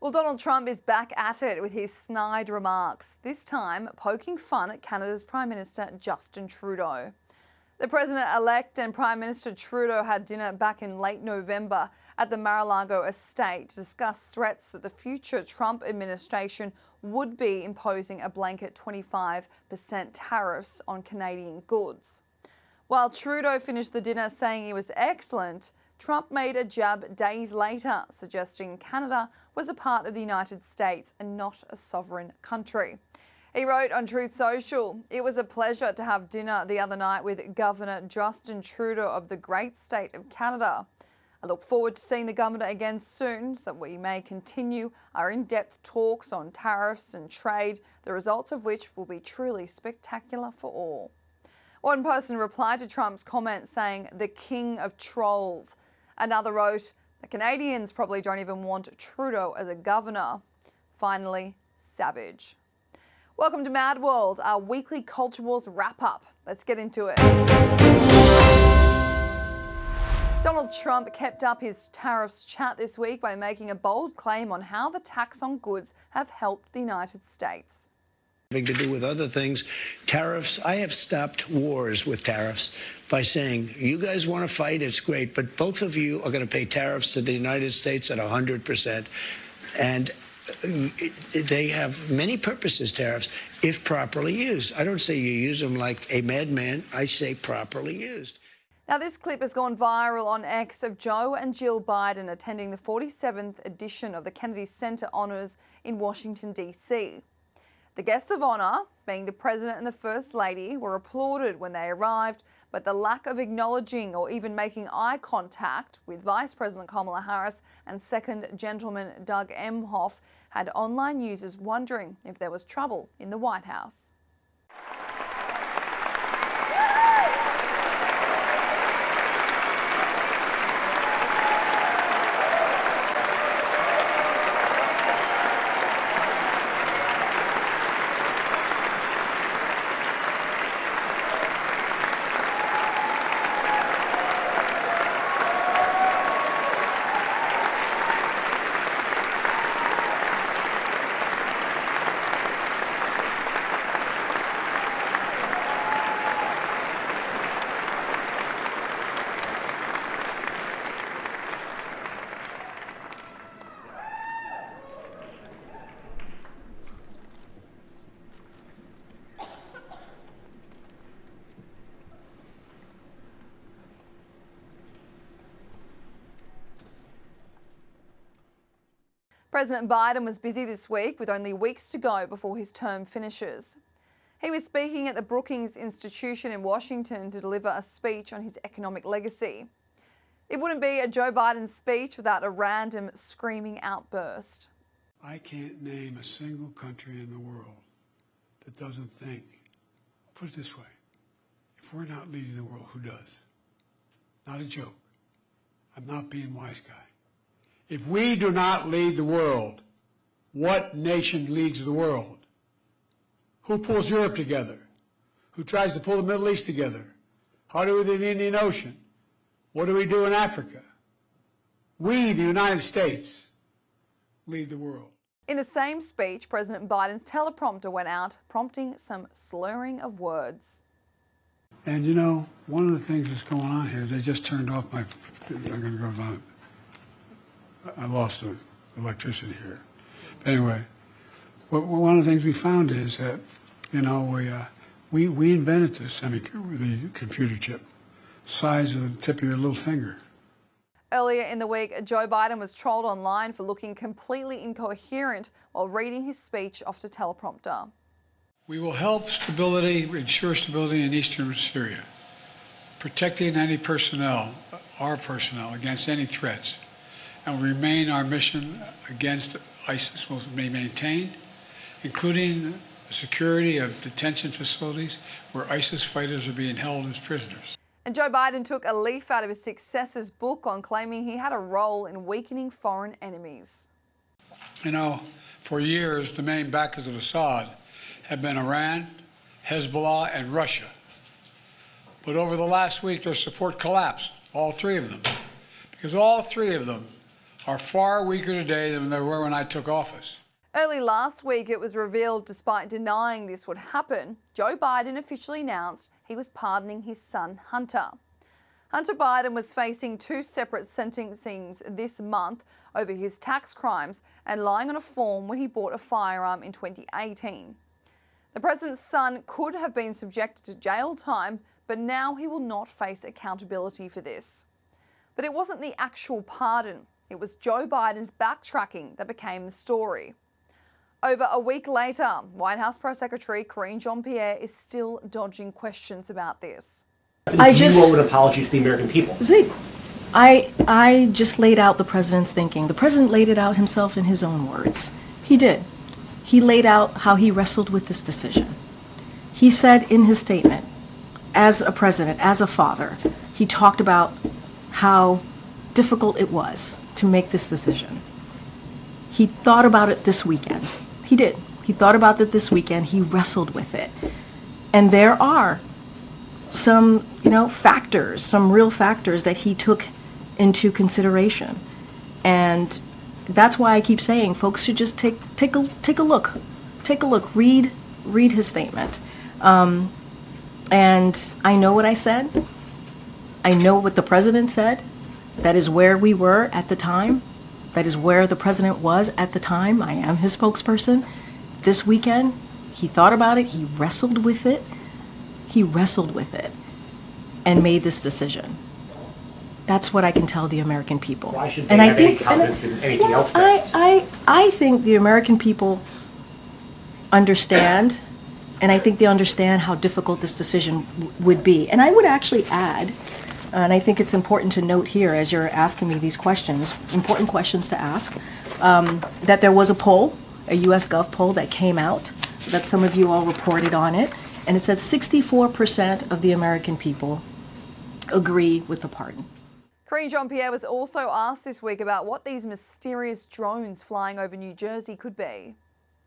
Well, Donald Trump is back at it with his snide remarks, this time poking fun at Canada's Prime Minister Justin Trudeau. The President-elect and Prime Minister Trudeau had dinner back in late November at the Mar-a-Lago estate to discuss threats that the future Trump administration would be imposing a blanket 25% tariffs on Canadian goods. While Trudeau finished the dinner saying it was excellent, Trump made a jab days later, suggesting Canada was a part of the United States and not a sovereign country. He wrote on Truth Social, "It was a pleasure to have dinner the other night with Governor Justin Trudeau of the great state of Canada. I look forward to seeing the Governor again soon so that we may continue our in-depth talks on tariffs and trade, the results of which will be truly spectacular for all." One person replied to Trump's comment saying, "the king of trolls." Another wrote, "The Canadians probably don't even want Trudeau as a governor." Finally, savage. Welcome to Mad World, our weekly Culture Wars wrap-up. Let's get into it. Donald Trump kept up his tariffs chat this week by making a bold claim on how the tax on goods have helped the United States. Having to do with other things, tariffs. I have stopped wars with tariffs by saying, you guys want to fight, it's great, but both of you are going to pay tariffs to the United States at 100%. And they have many purposes, tariffs, if properly used. I don't say you use them like a madman. I say properly used. Now, this clip has gone viral on X of Joe and Jill Biden attending the 47th edition of the Kennedy Center Honors in Washington, D.C. The guests of honour, being the President and the First Lady, were applauded when they arrived, but the lack of acknowledging or even making eye contact with Vice President Kamala Harris and Second Gentleman Doug Emhoff had online users wondering if there was trouble in the White House. President Biden was busy this week with only weeks to go before his term finishes. He was speaking at the Brookings Institution in Washington to deliver a speech on his economic legacy. It wouldn't be a Joe Biden speech without a random screaming outburst. I can't name a single country in the world that doesn't think, put it this way, if we're not leading the world, who does? Not a joke. I'm not being wise guy. If we do not lead the world, what nation leads the world? Who pulls Europe together? Who tries to pull the Middle East together? How do we do the Indian Ocean? What do we do in Africa? We, the United States, lead the world. In the same speech, President Biden's teleprompter went out, prompting some slurring of words. And you know, one of the things that's going on here, they just turned off my, I'm going to go down. I lost the electricity here. But anyway, one of the things we found is that, you know, we invented the computer chip, size of the tip of your little finger. Earlier in the week, Joe Biden was trolled online for looking completely incoherent while reading his speech off the teleprompter. We will help ensure stability in eastern Syria, protecting any personnel, our personnel, against any threats. And remain our mission against ISIS will be maintained, including the security of detention facilities where ISIS fighters are being held as prisoners. And Joe Biden took a leaf out of his successor's book on claiming he had a role in weakening foreign enemies. You know, for years, the main backers of Assad have been Iran, Hezbollah, and Russia. But over the last week, their support collapsed, all three of them, because all three of them are far weaker today than they were when I took office. Early last week, it was revealed, despite denying this would happen, Joe Biden officially announced he was pardoning his son, Hunter. Hunter Biden was facing 2 separate sentencings this month over his tax crimes and lying on a form when he bought a firearm in 2018. The president's son could have been subjected to jail time, but now he will not face accountability for this. But it wasn't the actual pardon. It was Joe Biden's backtracking that became the story. Over a week later, White House Press Secretary Karine Jean-Pierre is still dodging questions about this. You owe an apology to the American people. Zeke, I just laid out the president's thinking. The president laid it out himself in his own words. He did. He laid out how he wrestled with this decision. He said in his statement, as a president, as a father, he talked about how difficult it was to make this decision. He thought about it this weekend. He did. He thought about it this weekend. He wrestled with it. And there are some, factors, some real factors that he took into consideration. And that's why I keep saying folks should just take a look. Take a look. Read his statement. And I know what I said. I know what the president said. That is where we were at the time. That is where the president was at the time. I am his spokesperson. This weekend, he thought about it. He wrestled with it. And made this decision. That's what I can tell the American people. Why should they have any confidence in anything else? I think the American people understand, and I think they understand how difficult this decision would be. And I would actually add, and I think it's important to note here as you're asking me these questions, important questions to ask, that there was a poll, a U.S. Gov poll that came out, that some of you all reported on it, and it said 64% of the American people agree with the pardon. Karine Jean-Pierre was also asked this week about what these mysterious drones flying over New Jersey could be.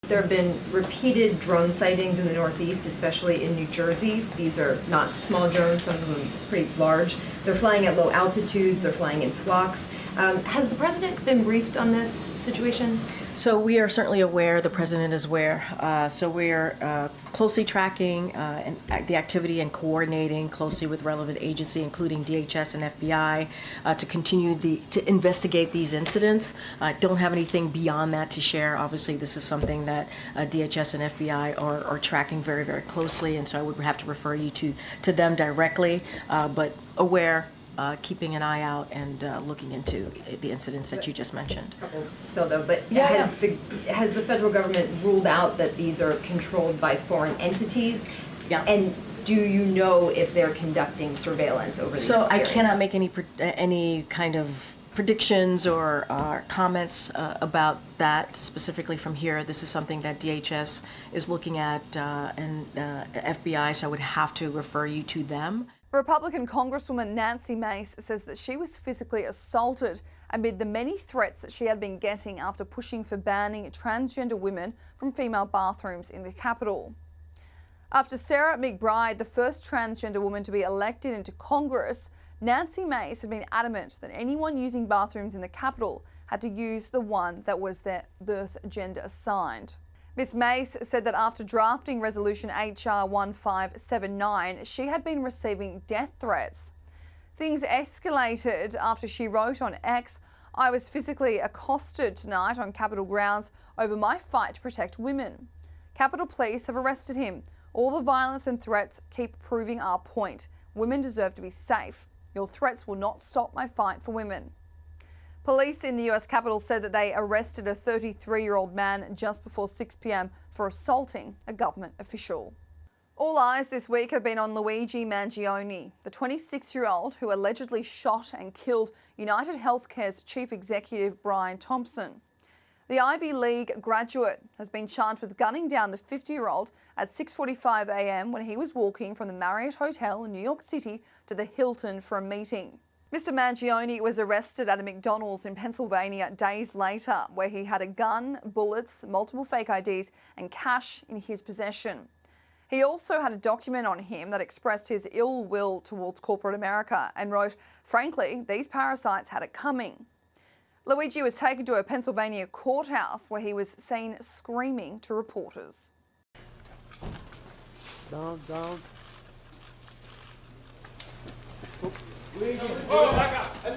There have been repeated drone sightings in the Northeast, especially in New Jersey. These are not small drones, some of them pretty large. They're flying at low altitudes, they're flying in flocks. Has the president been briefed on this situation? So we are certainly aware, the president is aware. So we're closely tracking the activity and coordinating closely with relevant agency, including DHS and FBI, to continue to investigate these incidents. Don't have anything beyond that to share. Obviously, this is something that DHS and FBI are tracking very, very closely, and so I would have to refer you to them directly, but aware. Keeping an eye out and looking into the incidents that you just mentioned. A couple still though, but has the federal government ruled out that these are controlled by foreign entities? Yeah. And do you know if they're conducting surveillance over these areas? I cannot make any kind of predictions or comments about that specifically from here. This is something that DHS is looking at and FBI, so I would have to refer you to them. Republican Congresswoman Nancy Mace says that she was physically assaulted amid the many threats that she had been getting after pushing for banning transgender women from female bathrooms in the Capitol. After Sarah McBride, the first transgender woman to be elected into Congress, Nancy Mace had been adamant that anyone using bathrooms in the Capitol had to use the one that was their birth gender assigned. Ms Mace said that after drafting Resolution HR 1579, she had been receiving death threats. Things escalated after she wrote on X, "I was physically accosted tonight on Capitol grounds over my fight to protect women. Capitol Police have arrested him. All the violence and threats keep proving our point. Women deserve to be safe. Your threats will not stop my fight for women." Police in the US Capitol said that they arrested a 33-year-old man just before 6 p.m. for assaulting a government official. All eyes this week have been on Luigi Mangione, the 26-year-old who allegedly shot and killed United Healthcare's chief executive Brian Thompson. The Ivy League graduate has been charged with gunning down the 50-year-old at 6:45 a.m. when he was walking from the Marriott Hotel in New York City to the Hilton for a meeting. Mr Mangione was arrested at a McDonald's in Pennsylvania days later, where he had a gun, bullets, multiple fake IDs and cash in his possession. He also had a document on him that expressed his ill will towards corporate America and wrote, "Frankly, these parasites had it coming." Luigi was taken to a Pennsylvania courthouse where he was seen screaming to reporters. Down. Oh, back up.